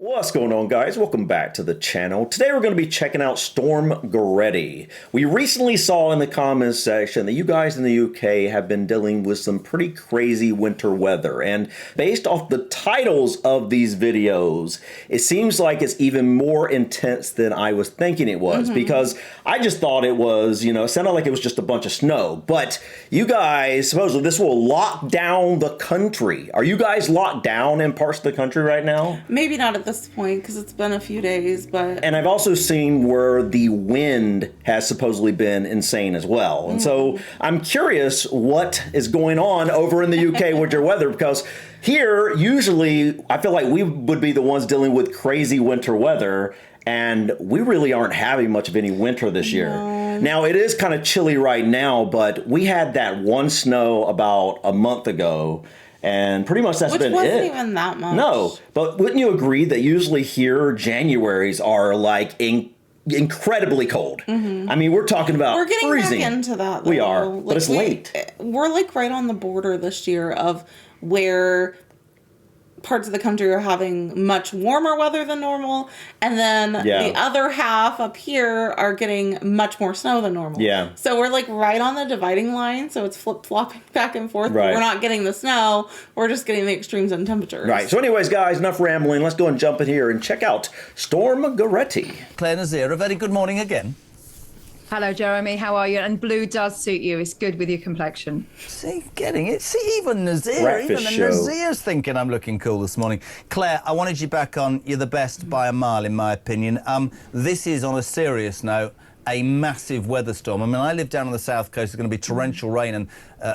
What's going on, guys? Welcome back to the channel. Today we're going to be checking out Storm Goretti. We recently saw in the comments section that you guys in the UK have been dealing with some pretty crazy winter weather, and based off the titles of these videos, it seems like it's even more intense than I was thinking it was, because I just thought it was, it sounded like it was just a bunch of snow, but you guys, supposedly this will lock down the country. Are you guys locked down in parts of the country right now? Maybe not at this point because it's been a few days, but... And I've also seen where the wind has supposedly been insane as well. And so I'm curious what is going on over in the UK with your weather, because here, usually, I feel like we would be the ones dealing with crazy winter weather, and we really aren't having much of any winter this year. Now, it is kind of chilly right now, but we had that one snow about a month ago, and pretty much that's been it. Which wasn't even that much. No, but wouldn't you agree that usually here Januaries are like incredibly cold? I mean, we're talking about We're getting freezing. back into that, though. We are, but it's late. We're like right on the border this year of where parts of the country are having much warmer weather than normal, and then the other half up here are getting much more snow than normal. So we're like right on the dividing line, so it's flip-flopping back and forth. But we're not getting the snow, we're just getting the extremes in temperatures. Right, so anyways, guys, enough rambling. Let's go and jump in here and check out Storm Goretti. Claire Nazir, a very good morning again. Hello, Jeremy. How are you? And blue does suit you. It's good with your complexion. See, getting it. See, even Nazir, Breakfast even show. Nazir's thinking I'm looking cool this morning. Claire, I wanted you back on. You're the best by a mile, in my opinion. This is, on a serious note, a massive weather storm. I mean, I live down on the south coast. There's going to be torrential rain and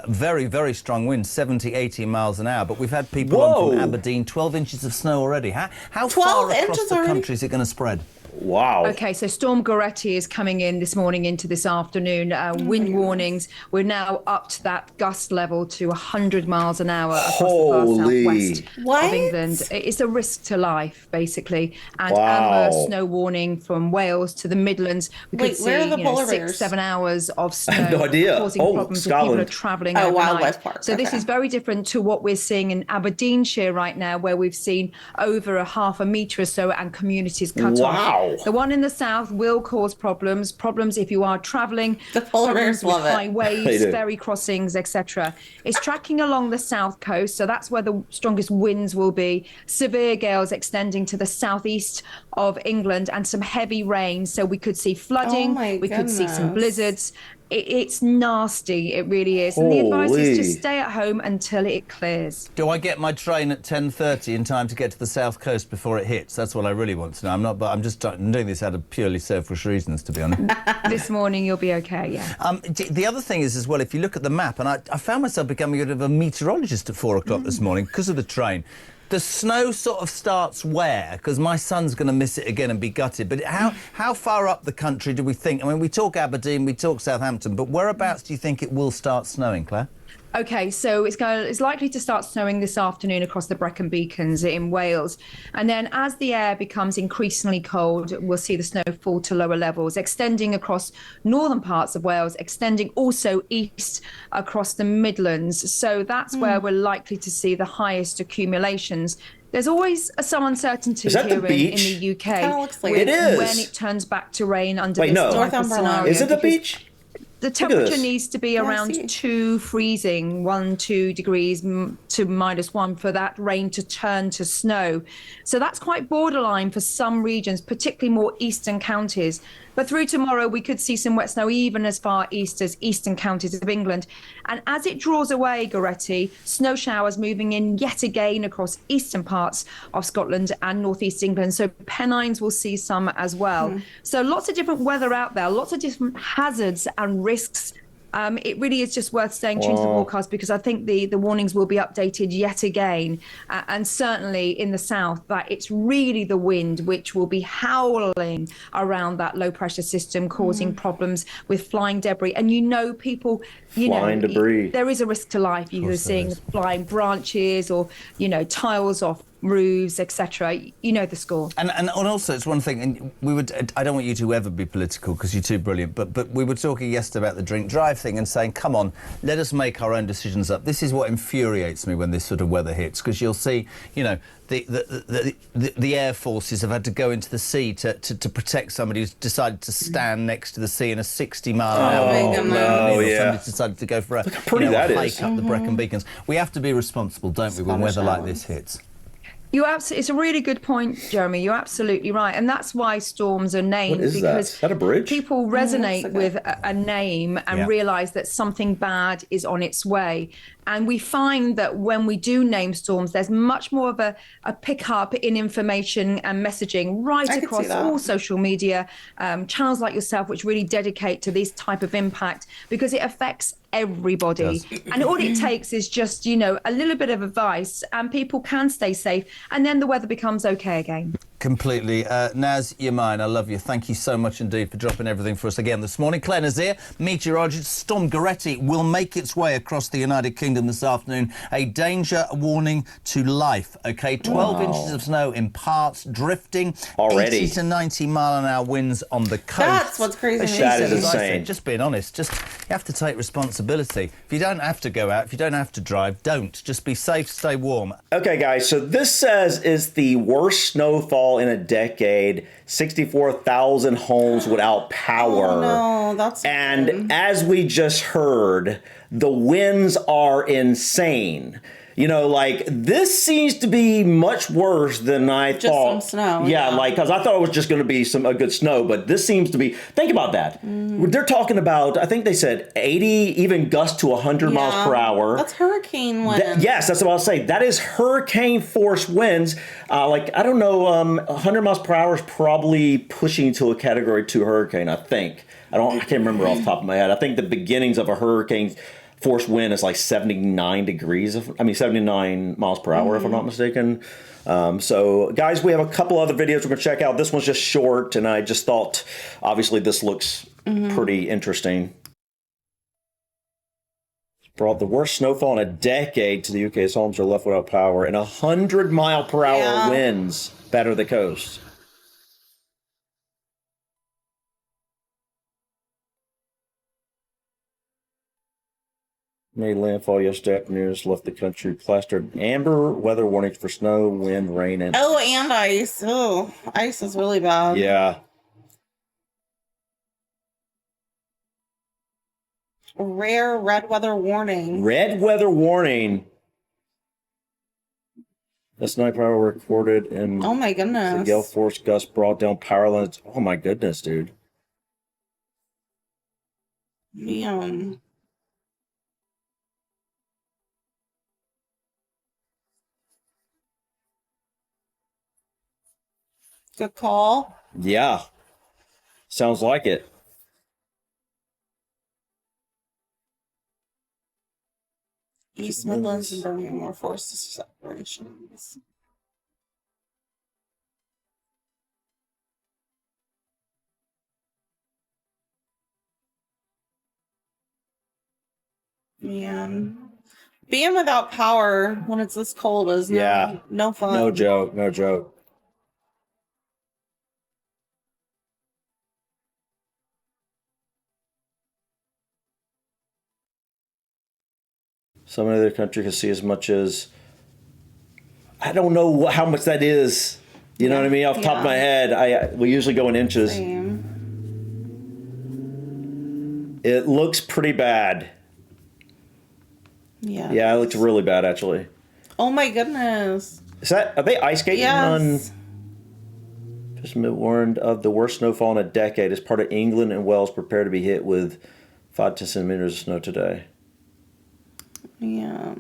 very, very strong winds, 70, 80 miles an hour. But we've had people on from Aberdeen, 12 inches of snow already. How far across the country is it going to spread? Wow. Okay, so Storm Goretti is coming in this morning into this afternoon. Wind warnings. We're now up to that gust level to 100 miles an hour across the far southwest of England. It's a risk to life, basically. And amber snow warning from Wales to the Midlands. We could see 6-7 hours of snow. I have no idea. Causing problems if people are travelling overnight. So this is very different to what we're seeing in Aberdeenshire right now, where we've seen over a half a metre or so and communities cut off. The one in the south will cause problems if you are travelling. The polar bears love it. High waves, ferry crossings, etc. It's tracking along the south coast, so that's where the strongest winds will be. Severe gales extending to the southeast of England and some heavy rain. So we could see flooding, we could see some blizzards. It's nasty, it really is. And the advice is just stay at home until it clears. Do I get my train at 10:30 in time to get to the south coast before it hits? That's what I really want to know. I'm just doing this out of purely selfish reasons, to be honest. This morning you'll be okay, yeah. The other thing is as well, if you look at the map, and I found myself becoming a bit of a meteorologist at 4 o'clock this morning because of the train. The snow sort of starts where? Because my son's going to miss it again and be gutted. But how far up the country do we think? I mean, we talk Aberdeen, we talk Southampton, but whereabouts do you think it will start snowing, Claire? Okay, so it's likely to start snowing this afternoon across the Brecon Beacons in Wales. And then as the air becomes increasingly cold, we'll see the snow fall to lower levels, extending across northern parts of Wales, extending also east across the Midlands. So that's where we're likely to see the highest accumulations. There's always some uncertainty here in the UK. It kind of looks like it is. When it turns back to rain under this type of scenario. Is it the beach? The temperature needs to be around 2 freezing, 1-2 degrees to -1 for that rain to turn to snow. So that's quite borderline for some regions, particularly more eastern counties. But through tomorrow, we could see some wet snow even as far east as eastern counties of England. And as it draws away, Goretti, snow showers moving in yet again across eastern parts of Scotland and northeast England. So Pennines will see some as well. So lots of different weather out there, lots of different hazards and risks. It really is just worth staying tuned to the forecast, because I think the warnings will be updated yet again. And certainly in the south, that it's really the wind which will be howling around that low pressure system, causing problems with flying debris. And people, flying debris. There is a risk to life. You're seeing flying branches or, tiles off roofs, etc. You know the score. And also, it's one thing, and I don't want you to ever be political because you're too brilliant, but we were talking yesterday about the drink drive thing and saying, come on, let us make our own decisions up. This is what infuriates me when this sort of weather hits, because you'll see, the air forces have had to go into the sea to protect somebody who's decided to stand next to the sea in a 60-mile-an-hour somebody decided to go for a hike up the Brecon Beacons. We have to be responsible, don't we, when weather like this hits? It's a really good point, Jeremy. You're absolutely right. And that's why storms are named. What is because that? Is that a bridge? People resonate with a name and realise that something bad is on its way. And we find that when we do name storms, there's much more of a pick-up in information and messaging right across all social media, channels like yourself, which really dedicate to this type of impact, because it affects everybody. And all it takes is just, a little bit of advice, and people can stay safe, and then the weather becomes okay again. Completely. Naz, you're mine. I love you. Thank you so much indeed for dropping everything for us again this morning. Claire Nazir, meteorologist. Storm Goretti will make its way across the United Kingdom this afternoon. A danger warning to life. OK, 12 inches of snow in parts, drifting. Already. 80 to 90 mile-an-hour winds on the coast. That's what's crazy. That is insane. Said, just being honest, you have to take responsibility. If you don't have to go out, if you don't have to drive, don't. Just be safe, stay warm. Okay, guys, so this says is the worst snowfall in a decade. 64,000 homes without power. Oh, no, that's and as we just heard, the winds are insane. This seems to be much worse than I thought. Just some snow. Yeah, because I thought it was just going to be a good snow, but this seems to be. Think about that. They're talking about, I think they said 80, even gusts to 100 miles per hour. That's hurricane winds. Yes, that's what I'll say. That is hurricane force winds. I don't know, 100 miles per hour is probably pushing to a Category 2 hurricane, I think. I can't remember off the top of my head. I think the beginnings of a hurricane force wind is like 79 miles per hour, if I'm not mistaken. So, guys, we have a couple other videos we're going to check out. This one's just short, and I just thought, obviously, this looks pretty interesting. Brought the worst snowfall in a decade to the UK as homes are left without power, and 100-mile-per-hour winds batter the coast. Made landfall yesterday afternoon, left the country plastered. Amber weather warnings for snow, wind, rain, and... Oh, and ice. Oh, ice is really bad. Yeah. Rare red weather warning. Red weather warning. This night power recorded in... Oh, my goodness. The gale force gust brought down power lines. Oh, my goodness, dude. Man. Good call. Yeah. Sounds like it. East Midlands and Birmingham were forced to separations. Man. Being without power when it's this cold is no fun. No joke. No joke. Some other country can see as much as, I don't know how much that is. You know what I mean? Off the top of my head, we usually go in inches. Same. It looks pretty bad. Yeah. Yeah, it looks really bad, actually. Oh my goodness. Are they ice skating on? Just been warned of the worst snowfall in a decade as part of England and Wales prepare to be hit with 5 to 10 centimeters of snow today. Yeah.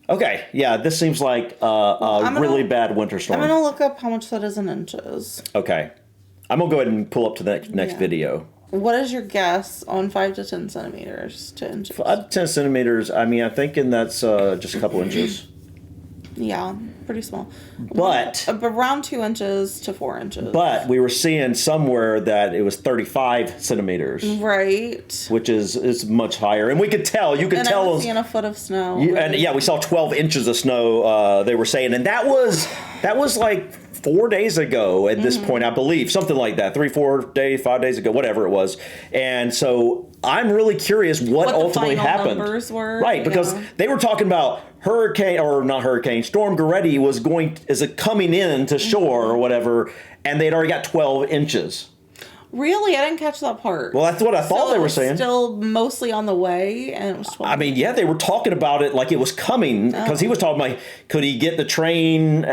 Okay, yeah, this seems like a really bad winter storm. I'm going to look up how much that is in inches. Okay. I'm going to go ahead and pull up to the next video. What is your guess on 5 to 10 centimeters to inches? 5 to 10 centimeters, I mean, I'm thinking that's just a couple inches. Yeah, pretty small. But around 2 inches to 4 inches. But we were seeing somewhere that it was 35 centimeters. Right. Which is much higher. And we could tell, you could tell. And I was seeing a foot of snow. And yeah, we saw 12 inches of snow, they were saying. And that was That was like 4 days ago at this point, I believe. Something like that. 3, 4 days, 5 days ago, whatever it was. And so I'm really curious what ultimately happened. Numbers were. Right, because they were talking about Storm Goretti is coming in to shore or whatever, and they'd already got 12 inches. Really? I didn't catch that part. Well, that's what I thought they were saying. Still mostly on the way, and it was 12. I mean, yeah, they were talking about it like it was coming, because he was talking about, could he get the train,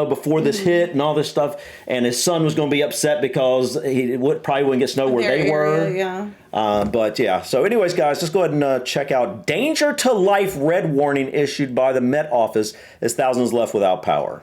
before this hit and all this stuff, and his son was going to be upset because he probably wouldn't get snow where they were. Yeah. But yeah, so anyways, guys, let's go ahead and check out danger to life red warning issued by the Met Office as thousands left without power.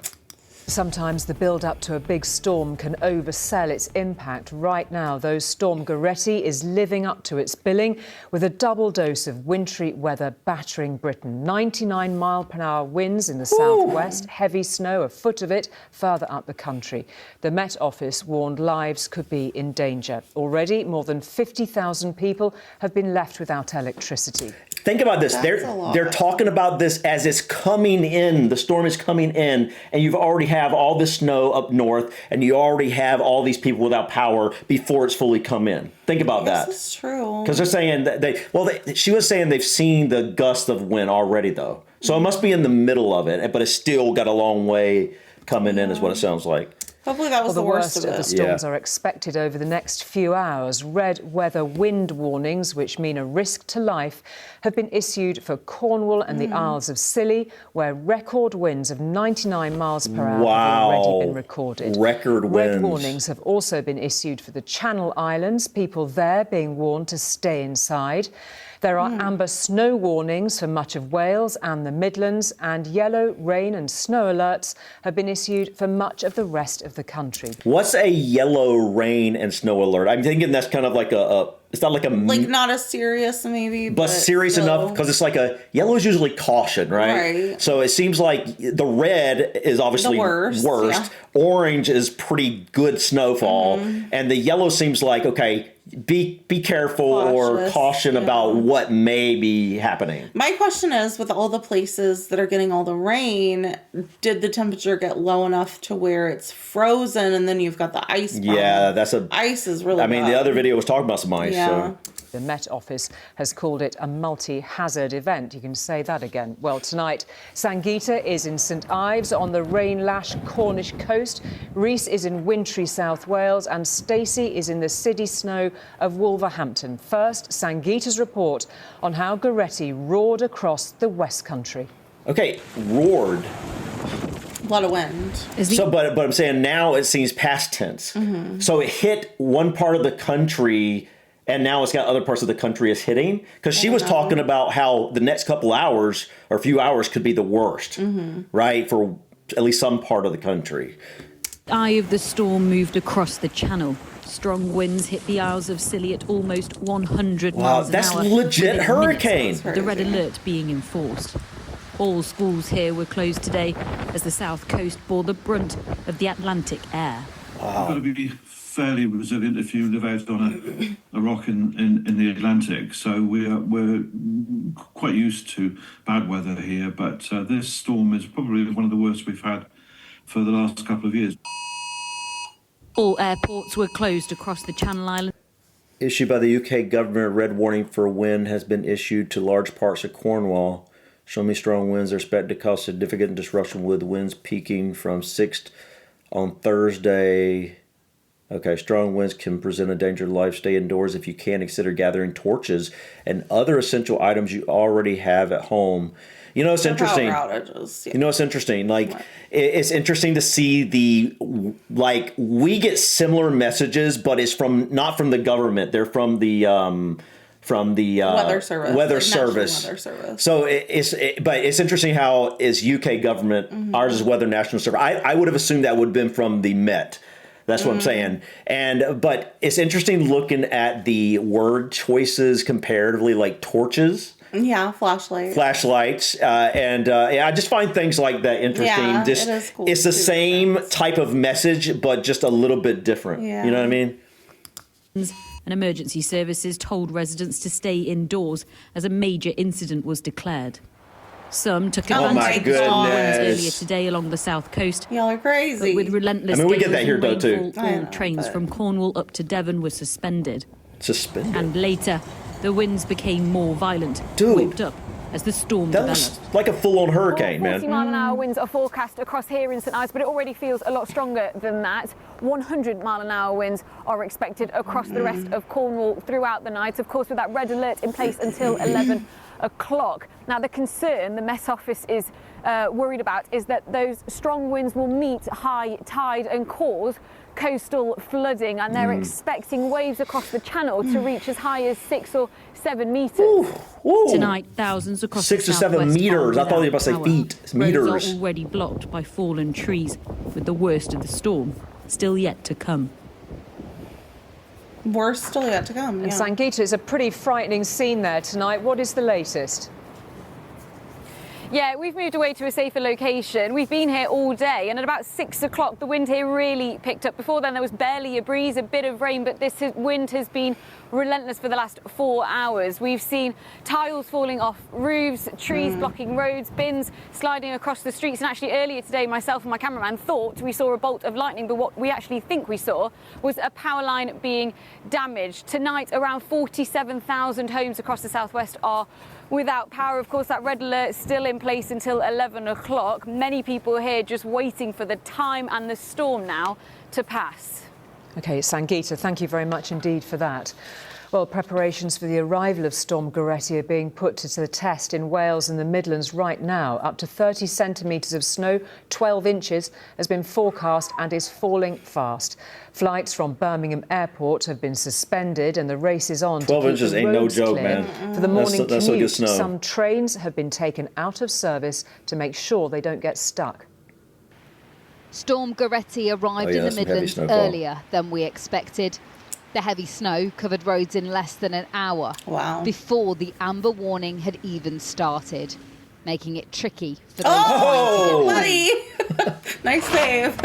Sometimes the build-up to a big storm can oversell its impact. Right now, though, Storm Goretti is living up to its billing with a double dose of wintry weather battering Britain. 99-mile-per-hour winds in the southwest, heavy snow, a foot of it further up the country. The Met Office warned lives could be in danger. Already, more than 50,000 people have been left without electricity. Think about this. They're talking about this as it's coming in. The storm is coming in, and you've already have all this snow up north, and you already have all these people without power before it's fully come in. Think about that. This is true. Because they're saying that she was saying they've seen the gust of wind already, though. So it must be in the middle of it, but it's still got a long way coming in, is what it sounds like. Hopefully that was the worst of it. The storms are expected over the next few hours. Red weather wind warnings, which mean a risk to life, have been issued for Cornwall and the Isles of Scilly, where record winds of 99 miles per hour have already been recorded. Record winds. Red warnings have also been issued for the Channel Islands, people there being warned to stay inside. There are amber snow warnings for much of Wales and the Midlands, and yellow rain and snow alerts have been issued for much of the rest of the country. What's a yellow rain and snow alert? I'm thinking that's kind of like it's not like not as serious maybe, but serious still enough, because it's like yellow is usually caution, right? So it seems like the red is obviously worst. Yeah. Orange is pretty good snowfall, and the yellow seems like, okay, be careful or caution about what may be happening. My question is, with all the places that are getting all the rain, did the temperature get low enough to where it's frozen, and then you've got the ice problem? Yeah, ice is really bad. The other video was talking about some ice. Yeah. So. The Met Office has called it a multi-hazard event. You can say that again. Well, tonight, Sangeeta is in St Ives on the rain-lashed Cornish coast. Reese is in wintry South Wales, and Stacey is in the city snow of Wolverhampton. First, Sangeeta's report on how Goretti roared across the West Country. Okay, roared. A lot of wind. But I'm saying now it seems past tense. So it hit one part of the country, and now it's got other parts of the country it's hitting. Because she was talking about how the next couple hours or a few hours could be the worst, right, for at least some part of the country. The eye of the storm moved across the channel. Strong winds hit the Isles of Scilly at almost 100 miles an hour. That's legit hurricane. The red alert being enforced. All schools here were closed today as the south coast bore the brunt of the Atlantic air. Wow. You've got to be fairly resilient if you live out on a rock in the Atlantic. So we're quite used to bad weather here, but this storm is probably one of the worst we've had for the last couple of years. All airports were closed across the Channel Islands. Issued by the UK government, a red warning for wind has been issued to large parts of Cornwall. Showing me strong winds are expected to cause significant disruption, with winds peaking from 6 on Thursday. Okay, strong winds can present a danger to life. Stay indoors if you can. Consider gathering torches and other essential items you already have at home. You know, it's interesting. You know, it's interesting. It's interesting to see we get similar messages, but it's not from the government. They're from the Weather Service. Weather Service. So but it's interesting how it's UK government. Ours is Weather National Service. I would have assumed that would have been from the Met. That's what I'm saying. But it's interesting looking at the word choices comparatively, like torches. Yeah, flashlights. I just find things like that interesting. Yeah, it is cool. It's the same type of message, but just a little bit different. Yeah. You know what I mean? And emergency services told residents to stay indoors as a major incident was declared. Some took Oh my advantage of the storm winds goodness. earlier today along the south coast. Y'all are crazy. But with relentless we get gales that here and though, too. rainfall, I all know, trains but- from Cornwall up to Devon were suspended. Suspended. And later, the winds became more violent, Dude. whipped up as the storm That developed. looks like a full-on hurricane, 40 man. mile-an-hour winds are forecast across here in St Ives, but it already feels a lot stronger than that. 100 mile-an-hour winds are expected across the rest of Cornwall throughout the night, of course with that red alert in place until 11 o'clock. Now the concern the Met Office is worried about is that those strong winds will meet high tide and cause coastal flooding, and they're expecting waves across the channel to reach as high as 6 or 7 metres. Ooh. Tonight, thousands across 6 the to 7 southwest meters. are I thought you were about without to say power. feet. It's Roads meters. are already blocked by fallen trees, with the worst of the storm still yet to come. Worse still yet to come. And Yeah. Sangeeta, it's a pretty frightening scene there tonight. What is the latest? Yeah, we've moved away to a safer location. We've been here all day, and at about 6 o'clock, the wind here really picked up. Before then, there was barely a breeze, a bit of rain, but this wind has been relentless for the last 4 hours. We've seen tiles falling off roofs, trees blocking roads, bins sliding across the streets. And actually, earlier today, myself and my cameraman thought we saw a bolt of lightning, but what we actually think we saw was a power line being damaged. Tonight, around 47,000 homes across the southwest are without power. Of course, that red alert is still in place until 11 o'clock. Many people here just waiting for the time and the storm now to pass. OK, Sangeeta, thank you very much indeed for that. Well, preparations for the arrival of Storm Goretti are being put to the test in Wales and the Midlands right now. Up to 30 centimetres of snow, 12 inches, has been forecast and is falling fast. Flights from Birmingham Airport have been suspended and the race is on 12 to keep inches the ain't no roads joke, clear man. for the morning That's some good commute. snow. Some trains have been taken out of service to make sure they don't get stuck. Storm Goretti arrived in the some heavy Midlands snowfall. earlier than we expected. The heavy snow covered roads in less than an hour before the amber warning had even started, making it tricky for those trying to get home. Nice save.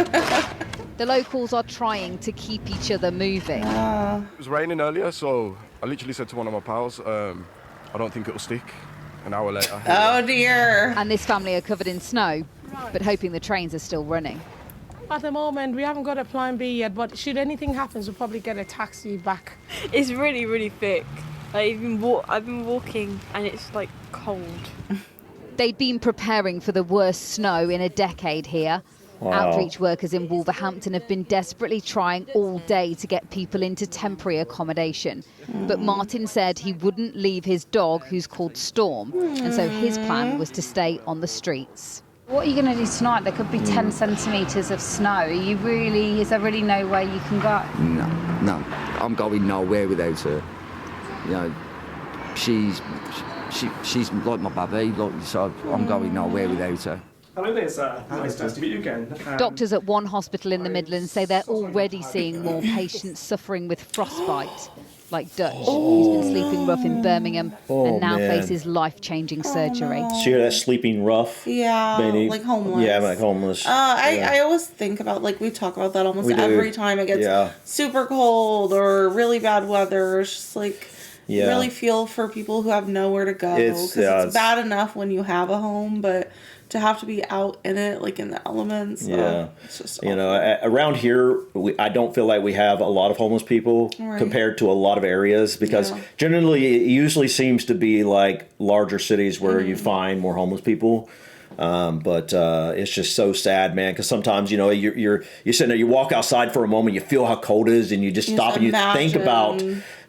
The locals are trying to keep each other moving. It was raining earlier, so I literally said to one of my pals, I don't think it'll stick. An hour later. Oh dear. And this family are covered in snow, but hoping the trains are still running. At the moment, we haven't got a plan B yet, but should anything happen, we'll probably get a taxi back. It's really, really thick. Like, I've been walking and it's like cold. They'd been preparing for the worst snow in a decade here. Wow. Outreach workers in Wolverhampton have been desperately trying all day to get people into temporary accommodation. But Martin said he wouldn't leave his dog, who's called Storm, and so his plan was to stay on the streets. What are you going to do tonight? There could be 10 centimetres of snow. Is there really nowhere you can go? No, I'm going nowhere without her. You know, she's like my baby, so I'm going nowhere without her. Hello there, sir. Nice to meet you again. Doctors at one hospital in the Midlands say they're already seeing more patients suffering with frostbite, like Dutch, who's been sleeping rough in Birmingham and now faces life-changing surgery. So you're that sleeping rough? Yeah, maybe? like homeless. Yeah, like homeless. I always think about, like, we talk about that almost every time it gets super cold or really bad weather. It's just like, really feel for people who have nowhere to go. Because it's bad enough when you have a home, but to have to be out in it, like in the elements. It's just awful. You know, around here, I don't feel like we have a lot of homeless people compared to a lot of areas because generally it usually seems to be like larger cities where you find more homeless people. But it's just so sad, man, because sometimes, you know, you're sitting there, you walk outside for a moment, you feel how cold it is, and you just stop and you think about...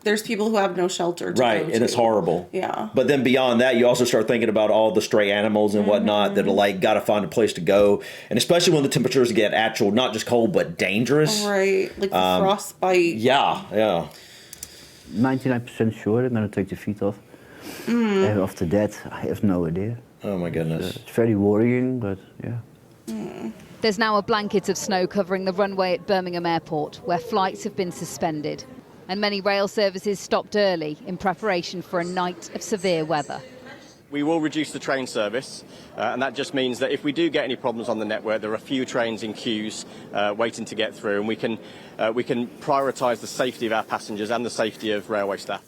There's people who have no shelter to go and to. it's horrible. Yeah. But then beyond that, you also start thinking about all the stray animals and whatnot that are like got to find a place to go, and especially when the temperatures get actual, not just cold but dangerous. Right, like frostbite. Yeah. 99% sure I'm going to take the feet off. After that, I have no idea. Oh my goodness. It's very worrying, but yeah. There's now a blanket of snow covering the runway at Birmingham Airport, where flights have been suspended. And many rail services stopped early in preparation for a night of severe weather. We will reduce the train service, and that just means that if we do get any problems on the network, there are a few trains in queues waiting to get through, and we can prioritise the safety of our passengers and the safety of railway staff.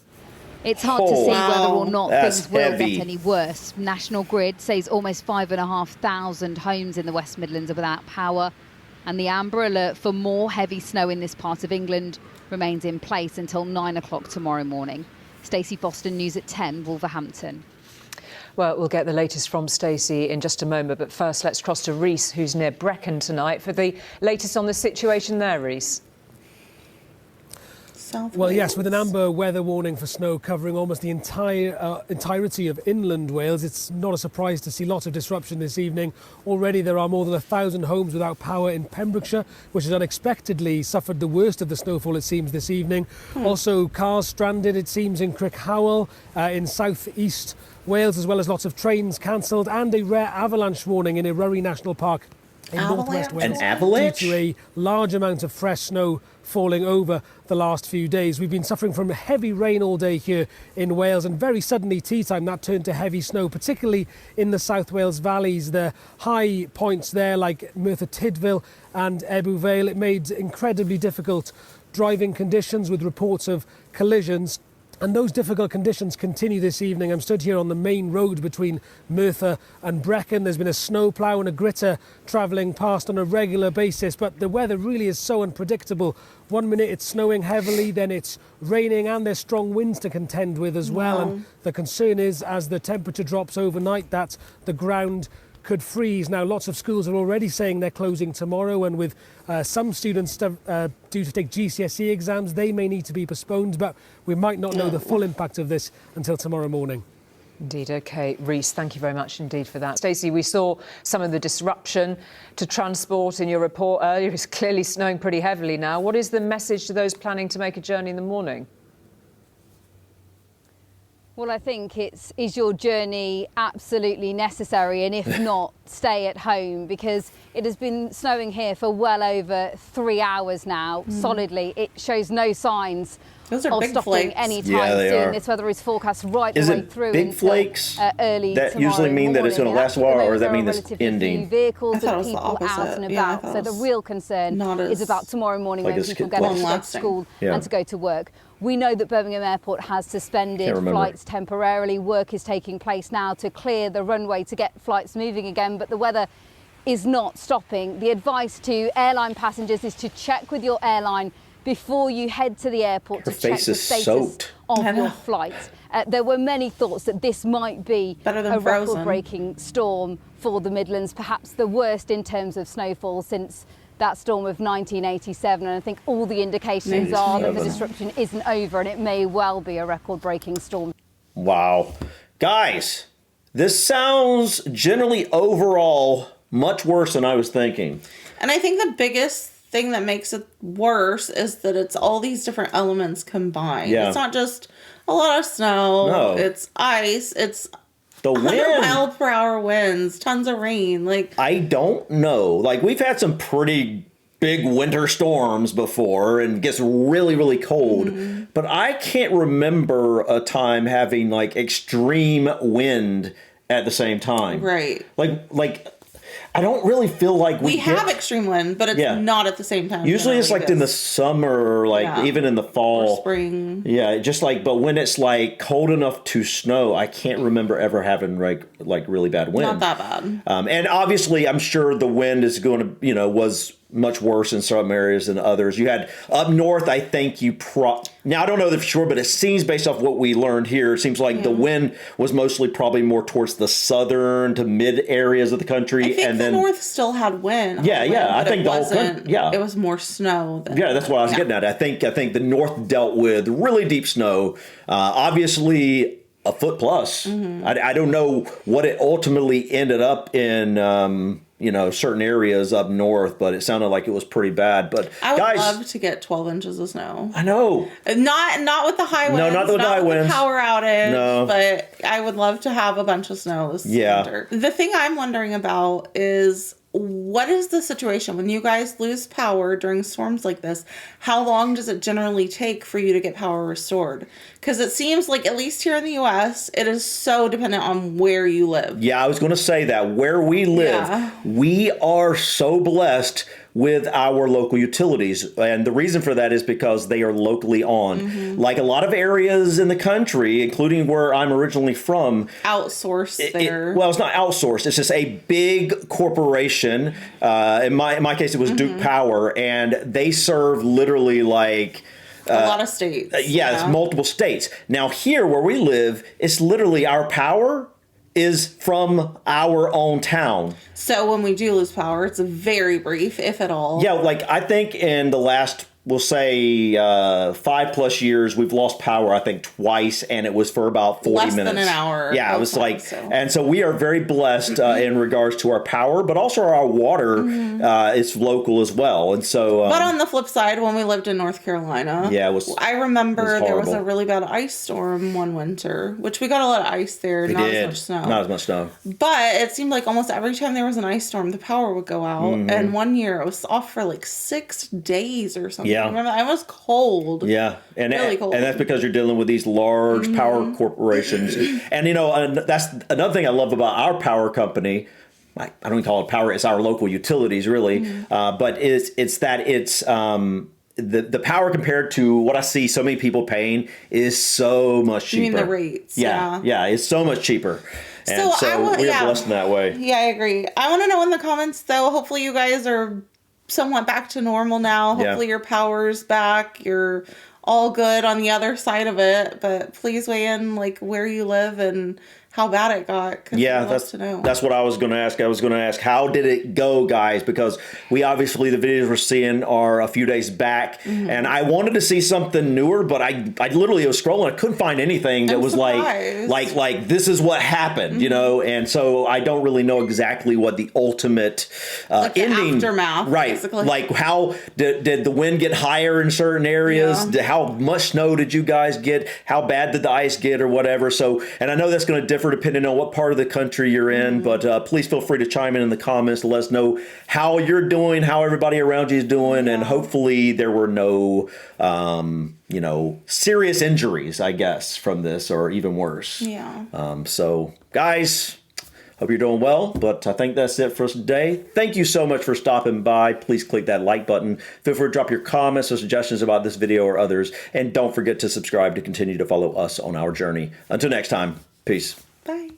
It's hard to see whether or not things will heavy. get any worse. National Grid says almost 5,500 homes in the West Midlands are without power, and the amber alert for more heavy snow in this part of England remains in place until 9 o'clock tomorrow morning. Stacey Foster, News at 10, Wolverhampton. Well, we'll get the latest from Stacey in just a moment, but first let's cross to Rhys, who's near Brecon tonight, for the latest on the situation there, Rhys. Well, yes, with an amber weather warning for snow covering almost the entirety of inland Wales, it's not a surprise to see lots of disruption this evening. Already there are more than 1,000 homes without power in Pembrokeshire, which has unexpectedly suffered the worst of the snowfall, it seems, this evening. Also, cars stranded, it seems, in Crickhowell, in south-east Wales, as well as lots of trains cancelled, and a rare avalanche warning in Eryri National Park in northwest Wales. An avalanche? Due to a large amount of fresh snow falling over the last few days. We've been suffering from heavy rain all day here in Wales, and very suddenly tea time that turned to heavy snow, particularly in the South Wales valleys. The high points there like Merthyr Tydfil and Ebbw Vale, it made incredibly difficult driving conditions with reports of collisions. And those difficult conditions continue this evening. I'm stood here on the main road between Merthyr and Brecon. There's been a snowplough and a gritter travelling past on a regular basis, but the weather really is so unpredictable. 1 minute it's snowing heavily, then it's raining, and there's strong winds to contend with as well. And the concern is, as the temperature drops overnight, that the ground could freeze. Now, lots of schools are already saying they're closing tomorrow, and with some students due to take GCSE exams, they may need to be postponed, but we might not know the full impact of this until tomorrow morning. Indeed. OK, Rhys, thank you very much indeed for that. Stacey, we saw some of the disruption to transport in your report earlier. It's clearly snowing pretty heavily now. What is the message to those planning to make a journey in the morning? Well, I think is your journey absolutely necessary, and if not, stay at home, because it has been snowing here for well over 3 hours now, solidly. It shows no signs of stopping flakes. anytime soon. This weather is forecast right the way through big until flakes early that usually mean that it's going to last a while, or does that mean it's ending? Vehicles and people out and about. So the real concern is about tomorrow morning when people get up to go to school and to go to work. We know that Birmingham Airport has suspended flights temporarily. Work is taking place now to clear the runway to get flights moving again, but the weather is not stopping. The advice to airline passengers is to check with your airline before you head to the airport to check the status of your flight. There were many thoughts that this might be a record-breaking storm for the Midlands, perhaps the worst in terms of snowfall since that storm of 1987, and I think all the indications are that the disruption isn't over, and it may well be a record-breaking storm. Wow. Guys, this sounds generally overall much worse than I was thinking. And I think the biggest thing that makes it worse is that it's all these different elements combined. Yeah. It's not just a lot of snow. No. It's ice. It's the 100 mile per hour winds, tons of rain. Like, I don't know. Like, we've had some pretty big winter storms before, and it gets really, really cold. But I can't remember a time having like extreme wind at the same time. Right. Like I don't really feel like we have extreme wind, but it's not at the same time. Usually it's like in the summer, or like even in the fall. Or spring. Yeah, just like, but when it's like cold enough to snow, I can't remember ever having like really bad wind. Not that bad. And obviously I'm sure the wind is going to, was much worse in some areas than others. You had up north, I think now I don't know for sure, but it seems based off what we learned here, it seems like the wind was mostly probably more towards the southern to mid areas of the country. I think the north still had wind. I think the whole country, it was more snow. That's what I was getting at. I think the north dealt with really deep snow. Obviously a foot plus. I don't know what it ultimately ended up in, certain areas up north, but it sounded like it was pretty bad. But I would love to get 12 inches of snow. I know. Not with the high winds. No, not with the high winds. Power outage. No. But I would love to have a bunch of snow this winter. The thing I'm wondering about is, what is the situation when you guys lose power during storms like this? How long does it generally take for you to get power restored? Because it seems like, at least here in the U.S., it is so dependent on where you live. Yeah, I was going to say that. Where we live, we are so blessed. with our local utilities. And the reason for that is because they are locally owned. Like a lot of areas in the country, including where I'm originally from, outsourced there. Well, it's not outsourced. It's just a big corporation. In my case, it was Duke Power, and they serve literally like a lot of states. It's multiple states. Now here where we live, it's literally our power is from our own town. So when we do lose power, it's very brief, if at all. Yeah, like I think in the last, we'll say 5+ years, we've lost power, I think twice, and it was for about 40 minutes. Less than an hour. Yeah, it was and so we are very blessed in regards to our power, but also our water is local as well. And so, but on the flip side, when we lived in North Carolina, I remember there was a really bad ice storm one winter, which we got a lot of ice there, not as much snow. Not as much snow. But it seemed like almost every time there was an ice storm, the power would go out. And one year it was off for like 6 days or something. Yeah. Remember, I was cold. Yeah, and really cold. And that's because you're dealing with these large power corporations. And you know, that's another thing I love about our power company. I don't even call it power; it's our local utilities, really. But it's the power compared to what I see so many people paying is so much cheaper. You mean the rates? Yeah, it's so much cheaper. And so we are blessed in that way. Yeah, I agree. I want to know in the comments, though. Hopefully, you guys are somewhat back to normal now. Hopefully your power's back. You're all good on the other side of it. But please weigh in like where you live and how bad it got. Yeah, that's what I was going to ask. I was going to ask, how did it go, guys? Because we obviously, the videos we're seeing are a few days back. And I wanted to see something newer, but I literally was scrolling. I couldn't find anything that was like this is what happened, you know? And so I don't really know exactly what the ultimate ending. Aftermath, right. basically. Like how did the wind get higher in certain areas? How much snow did you guys get? How bad did the ice get or whatever? So, and I know that's going to differ depending on what part of the country you're in, but please feel free to chime in the comments to let us know how you're doing, how everybody around you is doing, and hopefully there were no, serious injuries, I guess, from this, or even worse. Yeah. So, guys, hope you're doing well, but I think that's it for us today. Thank you so much for stopping by. Please click that like button. Feel free to drop your comments or suggestions about this video or others, and don't forget to subscribe to continue to follow us on our journey. Until next time, peace. Bye.